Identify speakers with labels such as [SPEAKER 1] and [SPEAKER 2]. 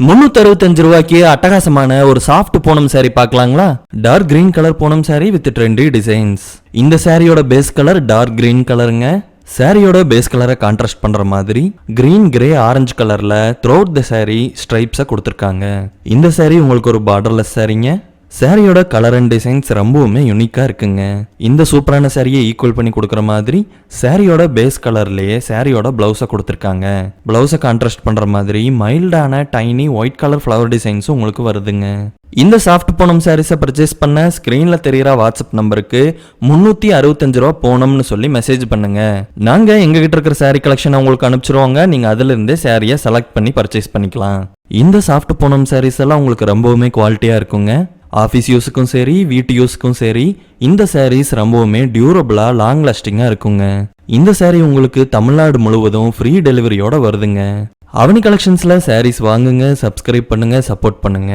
[SPEAKER 1] 365 ரூபாய்க்கு அட்டகாசமான ஒரு சாஃப்ட் பூனம் saree பார்க்கலாங்களா? Dark green colour Poonam saree with trendy designs. இந்த சாரியோட பேஸ் கலர் டார்க் கிரீன் கலருங்க. சாரியோட பேஸ் கலரை கான்ட்ராஸ்ட் பண்ற மாதிரி கிரீன் கிரே ஆரஞ்சு கலர்ல த்ரோட் த சாரி ஸ்ட்ரைப்ஸை கொடுத்துருக்காங்க. இந்த சாரி உங்களுக்கு ஒரு பார்டர்லெஸ் சாரிங்க. சாரியோட கலர் அண்ட் டிசைன்ஸ் ரொம்பவுமே யூனிக்கா இருக்குங்க. இந்த சூப்பரான சாரியை ஈக்குவல் பண்ணி கொடுக்குற மாதிரி சாரியோட பேஸ் கலர்லயே சாரியோட பிளவுஸை கொடுத்துருக்காங்க. பிளவுஸை கான்ட்ராஸ்ட் பண்ற மாதிரி மைல்டான டைனி ஒயிட் கலர் ஃப்ளவர் டிசைன்ஸும் உங்களுக்கு வருதுங்க. இந்த சாஃப்ட் பூனம் சாரீஸை பர்ச்சேஸ் பண்ண ஸ்கிரீன்ல தெரியுற வாட்ஸ்அப் நம்பருக்கு 365 ரூபா போனம்னு சொல்லி மெசேஜ் பண்ணுங்க. நாங்க எங்ககிட்ட இருக்கிற சாரீ கலெக்ஷன் உங்களுக்கு அனுப்பிச்சிருவாங்க. நீங்க அதுல இருந்தே சாரியை செலக்ட் பண்ணி பர்ச்சேஸ் பண்ணிக்கலாம். இந்த சாஃப்ட் பூனம் சாரீஸ் எல்லாம் உங்களுக்கு ரொம்பவுமே குவாலிட்டியா இருக்குங்க. ஆஃபீஸ் யூஸுக்கும் சரி வீட்டு யூஸுக்கும் சரி இந்த சாரீஸ் ரொம்பவுமே டியூரபிளா லாங் லாஸ்டிங்கா இருக்குங்க. இந்த சாரீ உங்களுக்கு தமிழ்நாடு முழுவதும் ஃப்ரீ டெலிவரியோட வருதுங்க. அவனி கலெக்ஷன்ஸ்ல சாரீஸ் வாங்குங்க, சப்ஸ்கிரைப் பண்ணுங்க, சப்போர்ட் பண்ணுங்க.